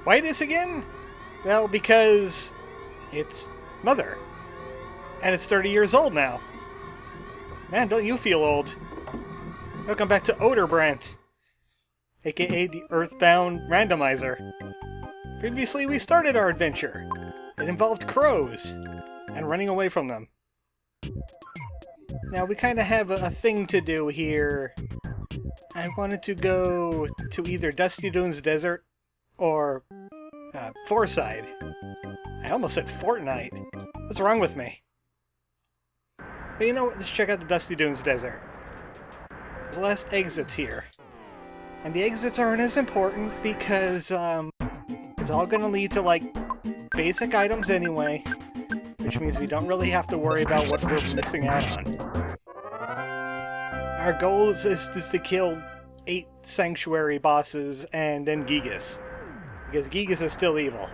Why this again? Well, because it's Mother. And it's 30 years old now. Man, don't you feel old. Welcome back to Oderbrand, aka the EarthBound Randomizer. Previously, we started our adventure. It involved crows and running away from them. Now, we kind of have a thing to do here. I wanted to go to either Dusty Dunes Desert or Forside. I almost said Fortnite. What's wrong with me? But you know what? Let's check out the Dusty Dunes Desert. There's less exits here. And the exits aren't as important because it's all going to lead to, like, basic items anyway. Which means we don't really have to worry about what we're missing out on. Our goal is to kill 8 Sanctuary bosses and then Gigas. Because Gigas is still evil.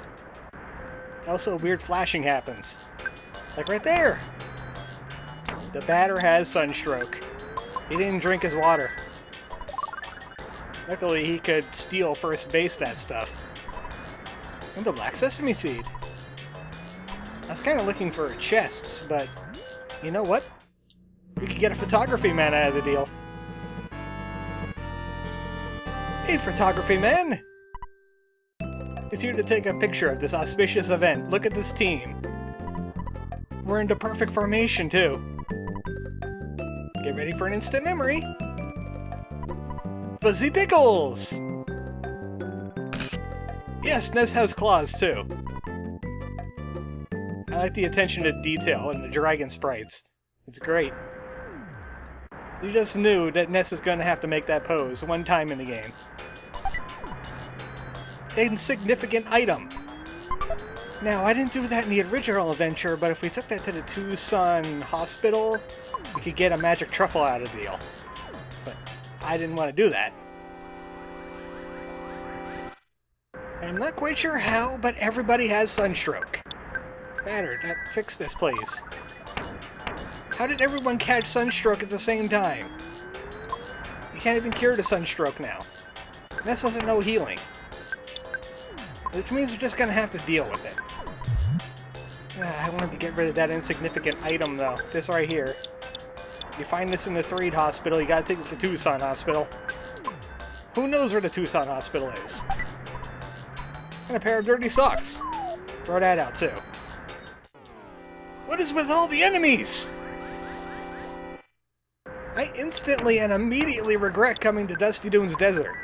Also, weird flashing happens. Like right there! The batter has sunstroke. He didn't drink his water. Luckily, he could steal first base that stuff. And the black sesame seed. I was kind of looking for chests, but you know what? We could get a photography man out of the deal. Hey, photography man! It's here to take a picture of this auspicious event. Look at this team. We're in the perfect formation, too. Get ready for an instant memory. Fuzzy Pickles! Yes, SNES has claws, too. I like the attention to detail in the dragon sprites. It's great. You just knew that Ness is going to have to make that pose one time in the game. Insignificant item. Now, I didn't do that in the original adventure, but if we took that to the Tucson hospital, we could get a magic truffle out of the deal. But I didn't want to do that. I'm not quite sure how, but everybody has sunstroke. Batter, fix this, please. How did everyone catch sunstroke at the same time? You can't even cure the sunstroke now. Ness doesn't know healing. Which means we're just gonna have to deal with it. I wanted to get rid of that insignificant item, though. This right here. You find this in the Threed Hospital, you gotta take it to Tucson Hospital. Who knows where the Tucson Hospital is? And a pair of dirty socks. Throw that out, too. What is with all the enemies? I instantly and immediately regret coming to Dusty Dunes Desert.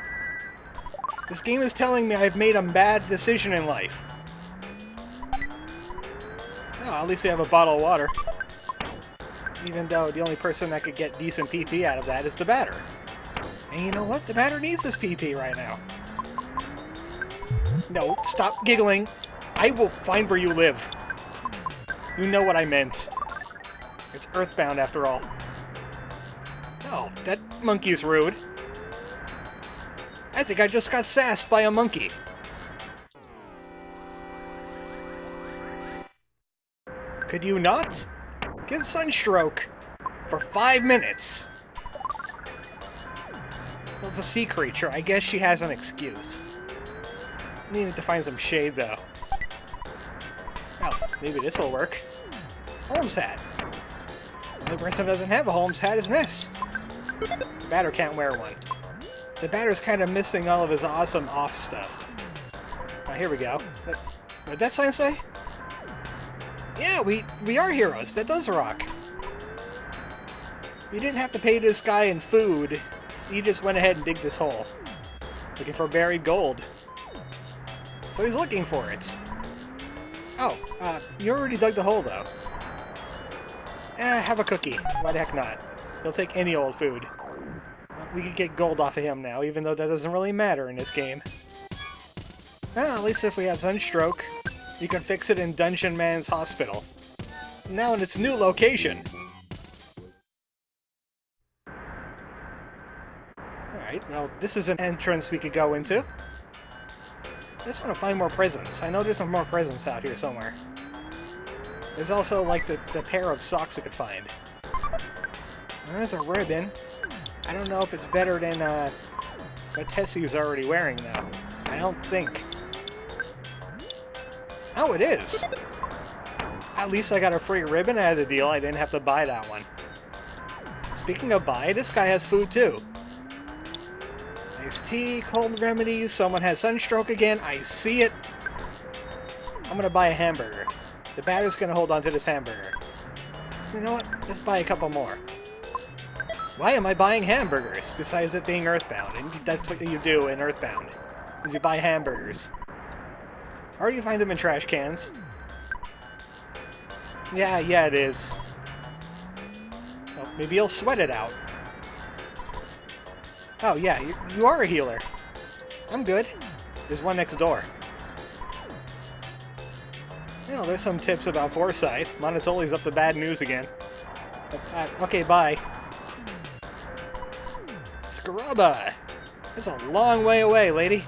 This game is telling me I've made a bad decision in life. Oh, at least we have a bottle of water. Even though the only person that could get decent PP out of that is the batter. And you know what? The batter needs his PP right now. No, stop giggling. I will find where you live. You know what I meant. It's EarthBound after all. Oh, that monkey's rude. I think I just got sassed by a monkey. Could you not? Get sunstroke for 5 minutes. Well, it's a sea creature. I guess she has an excuse. Needed to find some shade, though. Oh, maybe this will work. Holmes hat. The only person who doesn't have a Holmes hat is Ness. The batter can't wear one. The batter's kind of missing all of his awesome off stuff. Oh, here we go. What did that sign say? Yeah, we are heroes. That does rock. You didn't have to pay this guy in food. He just went ahead and digged this hole. Looking for buried gold. So he's looking for it. Oh, you already dug the hole, though. Have a cookie. Why the heck not? He'll take any old food. We could get gold off of him now, even though that doesn't really matter in this game. Well, at least if we have sunstroke, you can fix it in Dungeon Man's hospital. Now in its new location. Alright, well, this is an entrance we could go into. I just want to find more prisons. I know there's some more prisons out here somewhere. There's also, like, the pair of socks we could find. And there's a ribbon. I don't know if it's better than what Tessie's already wearing, though. I don't think. Oh, it is! At least I got a free ribbon out of the deal. I didn't have to buy that one. Speaking of buy, this guy has food too. Iced tea, cold remedies, someone has sunstroke again. I see it! I'm gonna buy a hamburger. The batter's gonna hold on to this hamburger. You know what? Let's buy a couple more. Why am I buying hamburgers, besides it being Earthbound? And that's what you do in Earthbound, is you buy hamburgers. Or you find them in trash cans. Yeah, it is. Well, maybe you'll sweat it out. Oh, yeah, you are a healer. I'm good. There's one next door. Well, there's some tips about foresight. Monotoli's up to bad news again. Okay, bye. Scrubba! That's a long way away, lady.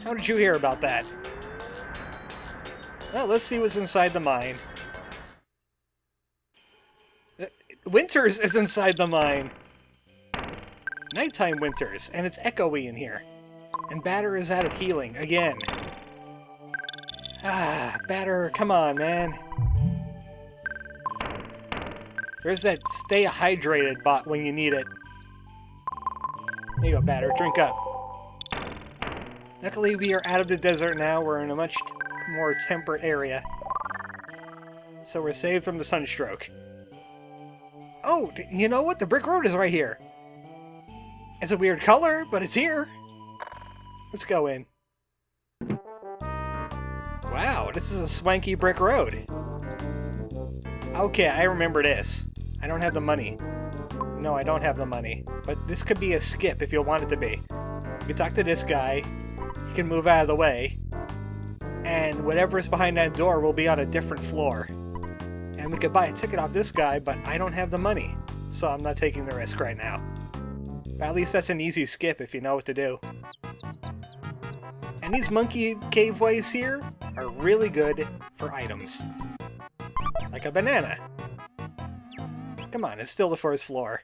How did you hear about that? Well, let's see what's inside the mine. Winters is inside the mine! Nighttime Winters, and it's echoey in here. And Batter is out of healing, again. Ah, Batter, come on, man. There's that stay hydrated bot when you need it. There you go, Batter, drink up. Luckily, we are out of the desert now. We're in a much more temperate area. So we're saved from the sunstroke. Oh, you know what? The brick road is right here. It's a weird color, but it's here. Let's go in. Wow, this is a swanky brick road. Okay, I remember this. I don't have the money. No, I don't have the money. But this could be a skip if you want it to be. You can talk to this guy. He can move out of the way. And whatever's behind that door will be on a different floor. And we could buy a ticket off this guy, but I don't have the money. So I'm not taking the risk right now. But at least that's an easy skip if you know what to do. And these monkey caveways here are really good for items. Like a banana. Come on, it's still the first floor.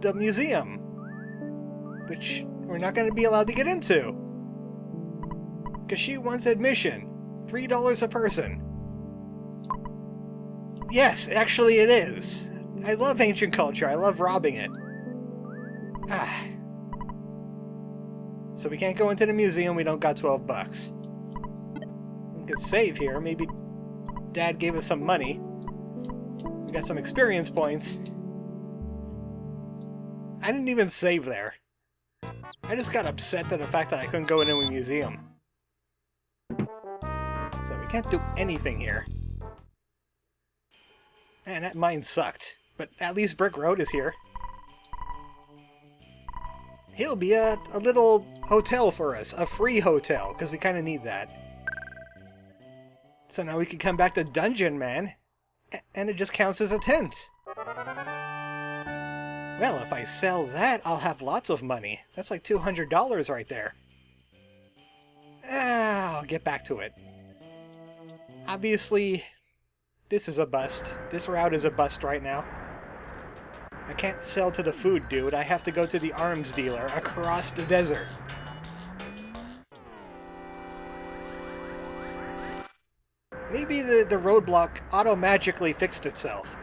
The museum. Which we're not going to be allowed to get into. Because she wants admission. $3 a person. Yes, actually it is. I love ancient culture. I love robbing it. Ah. So we can't go into the museum. We don't got 12 bucks. We could save here. Maybe Dad gave us some money. We got some experience points. I didn't even save there. I just got upset at the fact that I couldn't go into a museum. So we can't do anything here. Man, that mine sucked. But at least Brick Road is here. He'll be a little hotel for us. A free hotel, because we kind of need that. So now we can come back to Dungeon Man, and it just counts as a tent. Well, if I sell that, I'll have lots of money. That's like $200 right there. I'll get back to it. Obviously, this is a bust. This route is a bust right now. I can't sell to the food dude. I have to go to the arms dealer across the desert. Maybe the roadblock auto-magically fixed itself.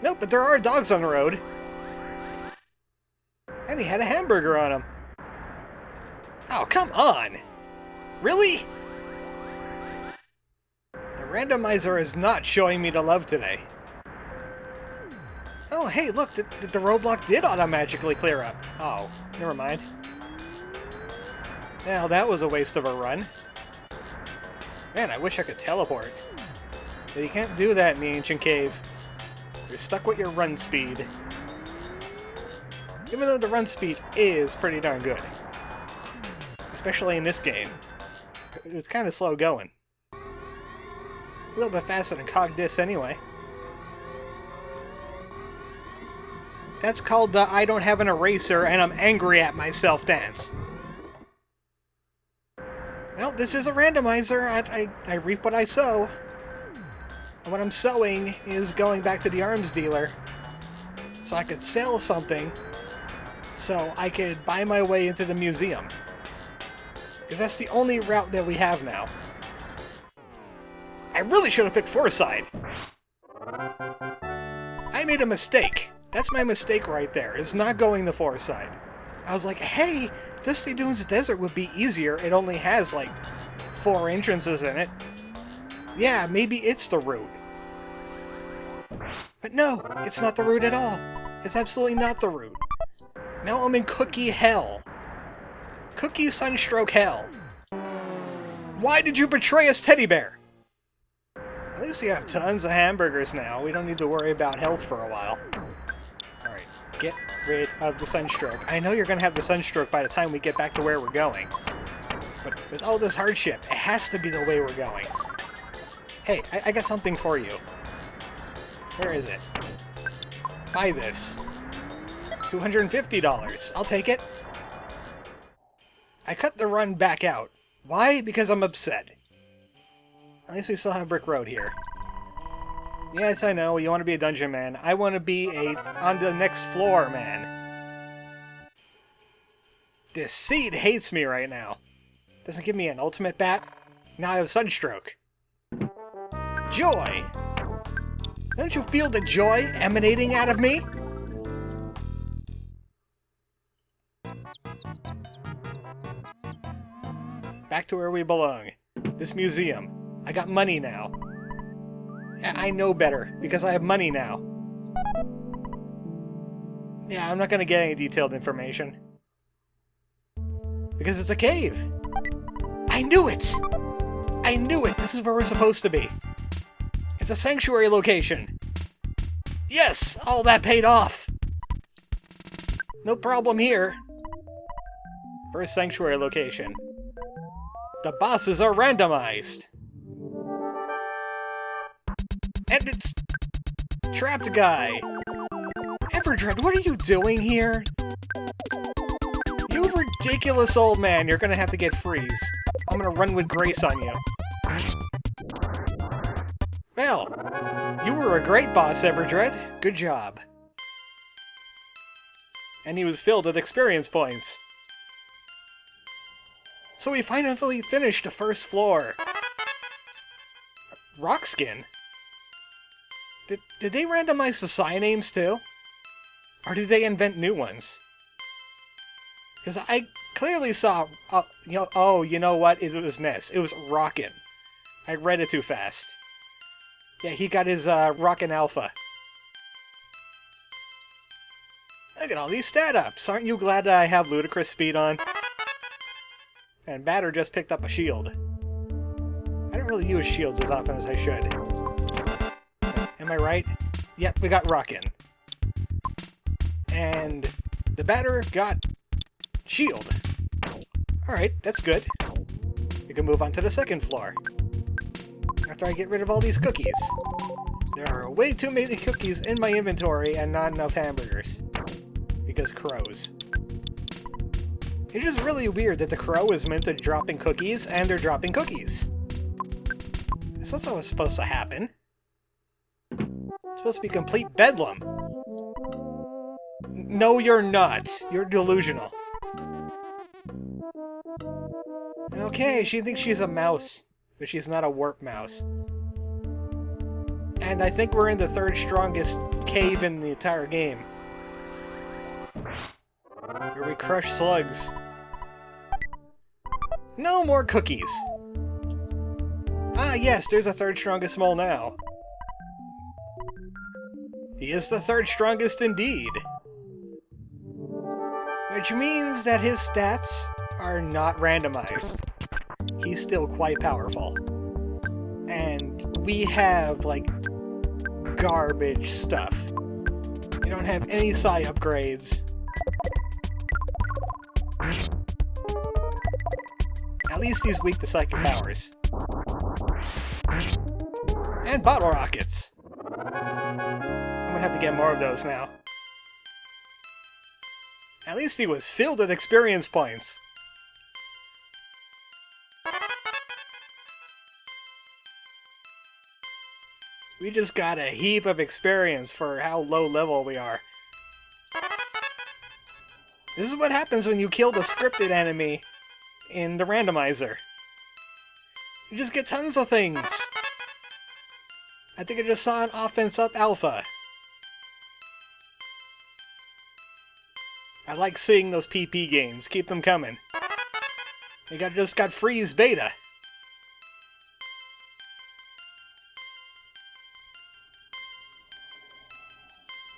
Nope, but there are dogs on the road. And he had a hamburger on him. Oh, come on! Really? The randomizer is not showing me the love today. Oh, hey, look, the roadblock did auto-magically clear up. Oh, never mind. Now, that was a waste of a run. Man, I wish I could teleport. But you can't do that in the ancient cave. You're stuck with your run speed. Even though the run speed is pretty darn good. Especially in this game. It's kind of slow going. A little bit faster than Cog Dis anyway. That's called the I don't have an eraser and I'm angry at myself dance. Well, this is a randomizer. I reap what I sow. And what I'm sowing is going back to the arms dealer so I could sell something so I could buy my way into the museum. Because that's the only route that we have now. I really should have picked Foresight. I made a mistake. That's my mistake right there, is not going the Foresight. I was like, hey, Dusty Dunes Desert would be easier. It only has, like, 4 entrances in it. Yeah, maybe it's the route. But no, it's not the route at all. It's absolutely not the route. Now I'm in Cookie Hell. Cookie Sunstroke Hell. Why did you betray us, Teddy Bear? At least we have tons of hamburgers now. We don't need to worry about health for a while. Alright, get rid of the Sunstroke. I know you're going to have the Sunstroke by the time we get back to where we're going. But with all this hardship, it has to be the way we're going. Hey, I got something for you. Where is it? Buy this. $250. I'll take it. I cut the run back out. Why? Because I'm upset. At least we still have Brick Road here. Yes, I know. You want to be a dungeon man. I want to be a on the next floor man. This seed hates me right now. Doesn't give me an ultimate bat. Now I have Sunstroke. Joy! Don't you feel the joy emanating out of me? Back to where we belong. This museum. I got money now. I know better, because I have money now. Yeah, I'm not gonna get any detailed information. Because it's a cave! I knew it! I knew it! This is where we're supposed to be. It's a sanctuary location. Yes! All that paid off! No problem here. First sanctuary location. The bosses are randomized. And it's... Trapped Guy. Everdread, what are you doing here? You ridiculous old man, you're gonna have to get freeze. I'm gonna run with grace on you. Well, you were a great boss, Everdread. Good job. And he was filled with experience points. So we finally finished the first floor. Rockskin? Did they randomize the sign names too? Or did they invent new ones? Because I clearly saw... you know what? It was Ness. It was Rockin'. I read it too fast. Yeah, he got his Rockin' Alpha. Look at all these stat-ups. Aren't you glad that I have ludicrous speed on? And Batter just picked up a shield. I don't really use shields as often as I should. Am I right? Yep, we got Rockin'. And the Batter got shield. Alright, that's good. We can move on to the second floor. After I get rid of all these cookies. There are way too many cookies in my inventory and not enough hamburgers. Because crows. It's just really weird that the crow is meant to dropping cookies, and they're dropping cookies. This is what's supposed to happen. It's supposed to be complete bedlam. No, you're not. You're delusional. Okay, she thinks she's a mouse, but she's not a warp mouse. And I think we're in the third strongest cave in the entire game. Where we crush slugs. No more cookies! Ah yes, there's a third strongest mole now. He is the third strongest indeed. Which means that his stats are not randomized. He's still quite powerful. And we have, like, garbage stuff. We don't have any psi upgrades. At least he's weak to psychic powers. And bottle rockets! I'm gonna have to get more of those now. At least he was filled with experience points. We just got a heap of experience for how low level we are. This is what happens when you kill the scripted enemy in the randomizer. You just get tons of things. I think I just saw an offense up alpha. I like seeing those PP gains. Keep them coming. We just got freeze beta.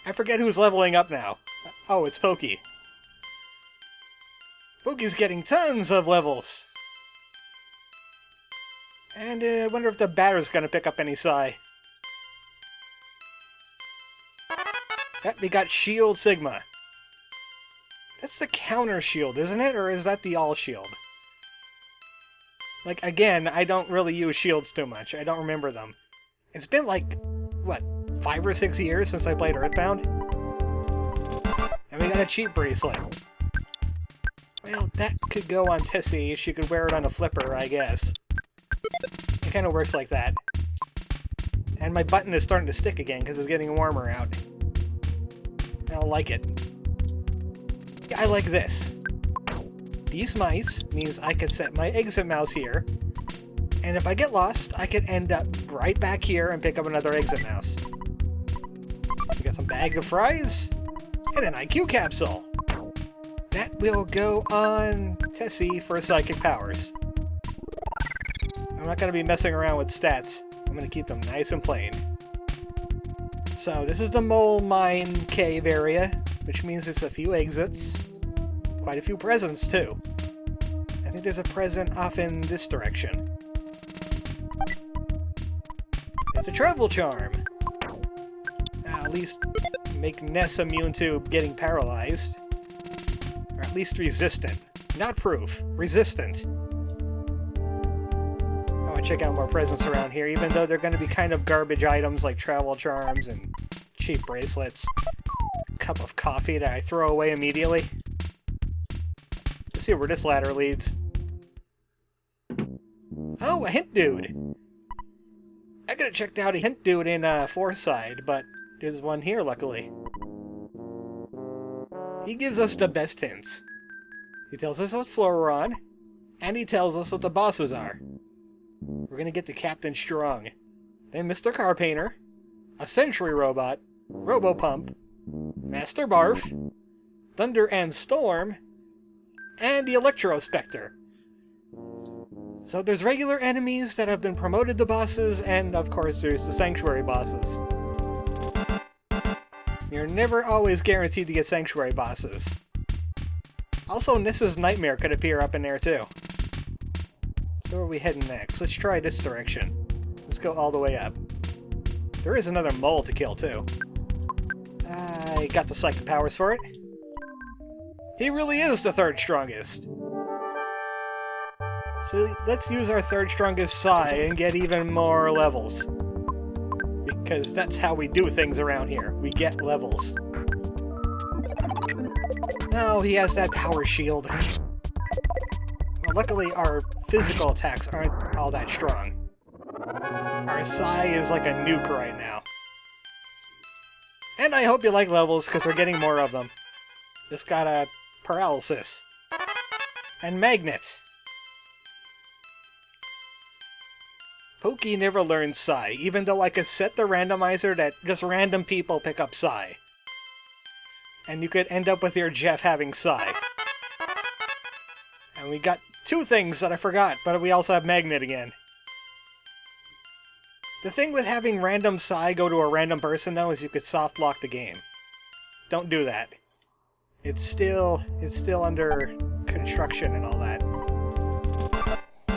I forget who's leveling up now. Oh, it's Pokey. Pokey's getting tons of levels. And I wonder if the batter's gonna pick up any psi. Yep, they got Shield Sigma. That's the counter shield, isn't it? Or is that the all shield? Like, again, I don't really use shields too much. I don't remember them. It's been like, what, 5 or 6 years since I played EarthBound? And we got a cheap bracelet. Well, that could go on Tessie. She could wear it on a flipper, I guess. It kind of works like that. And my button is starting to stick again because it's getting warmer out. I don't like it. I like this. These mice means I could set my exit mouse here, and if I get lost, I could end up right back here and pick up another exit mouse. We got some bag of fries, and an IQ capsule. That will go on Tessie for psychic powers. I'm not going to be messing around with stats. I'm going to keep them nice and plain. So this is the mole mine cave area, which means there's a few exits. Quite a few presents, too. I think there's a present off in this direction. It's a travel charm. At least make Ness immune to getting paralyzed. Or at least resistant. Not proof. Resistant. I want to check out more presents around here, even though they're going to be kind of garbage items like travel charms and cheap bracelets. Cup of coffee that I throw away immediately. Let's see where this ladder leads. Oh, a hint dude! I could have checked out a hint dude in Foreside, but there's one here, luckily. He gives us the best hints. He tells us what floor we're on, and he tells us what the bosses are. We're gonna get to Captain Strong, then Mr. Car Painter, a Sentry Robot, Robopump, Master Barf, Thunder and Storm, and the Electro Spectre. So there's regular enemies that have been promoted to bosses, and of course there's the Sanctuary bosses. You're never always guaranteed to get Sanctuary bosses. Also, Niss's Nightmare could appear up in there too. So where are we heading next? Let's try this direction. Let's go all the way up. There is another mole to kill too. I got the psychic powers for it. He really is the third strongest. So let's use our third strongest psi and get even more levels. Because that's how we do things around here. We get levels. Oh, he has that power shield. Well, luckily our physical attacks aren't all that strong. Our psi is like a nuke right now. And I hope you like levels, because we're getting more of them. Just got a paralysis. And magnet. Pokey never learned psi, even though I could set the randomizer that just random people pick up psi. And you could end up with your Jeff having psi. And we got 2 things that I forgot, but we also have magnet again. The thing with having random psi go to a random person, though, is you could soft lock the game. Don't do that. It's still under construction and all that.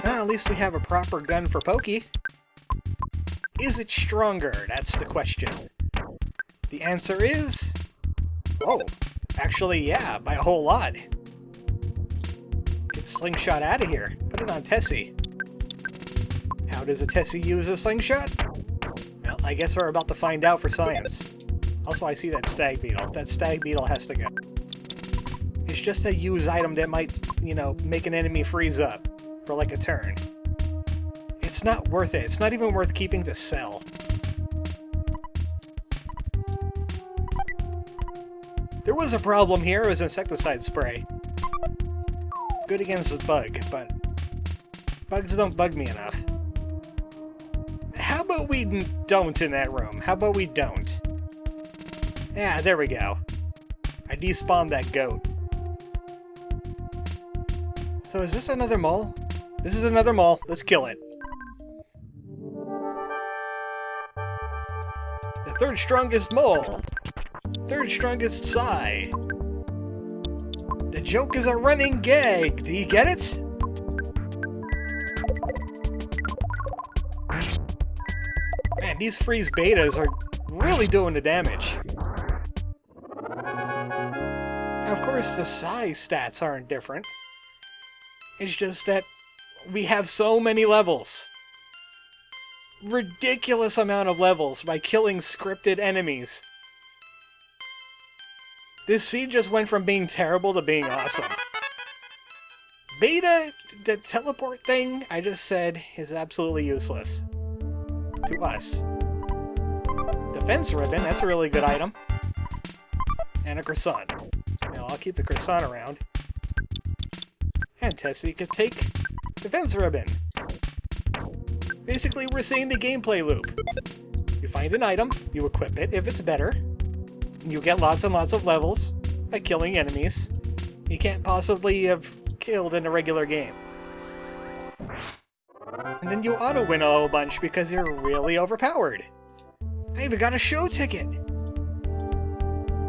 Well, at least we have a proper gun for Pokey. Is it stronger? That's the question. The answer is... oh, actually, yeah, by a whole lot. Get Slingshot out of here. Put it on Tessie. How does a Tessie use a slingshot? Well, I guess we're about to find out for science. Also, I see that stag beetle. That stag beetle has to go. It's just a use item that might, you know, make an enemy freeze up for like a turn. It's not worth it. It's not even worth keeping to sell. There was a problem here. It was insecticide spray. good against bug, but bugs don't bug me enough. How about we don't in that room? How about we don't? Yeah, there we go. I despawned that goat. So is this another mole? This is another mole. Let's kill it. The third strongest mole. Third strongest Psy. The joke is a running gag. Do you get it? Man, these freeze betas are really doing the damage. Now, of course, the Psy stats aren't different. It's just that we have so many levels. Ridiculous amount of levels by killing scripted enemies. This seed just went from being terrible to being awesome. Beta, the teleport thing, I just said, is absolutely useless. To us. Defense ribbon, that's a really good item. And a croissant. Now, I'll keep the croissant around. And Tessie could take defense ribbon. Basically, we're seeing the gameplay loop. You find an item, you equip it if it's better. You get lots and lots of levels by killing enemies you can't possibly have killed in a regular game. And then you auto-win a whole bunch because you're really overpowered. I even got a show ticket!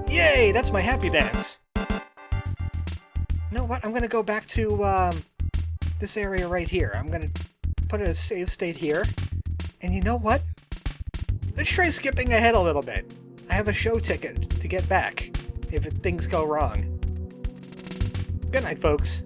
Yay! That's my happy dance! You know what? I'm gonna go back to this area right here. I'm gonna put a save state here. And you know what? Let's try skipping ahead a little bit. I have a show ticket to get back if things go wrong. Good night, folks.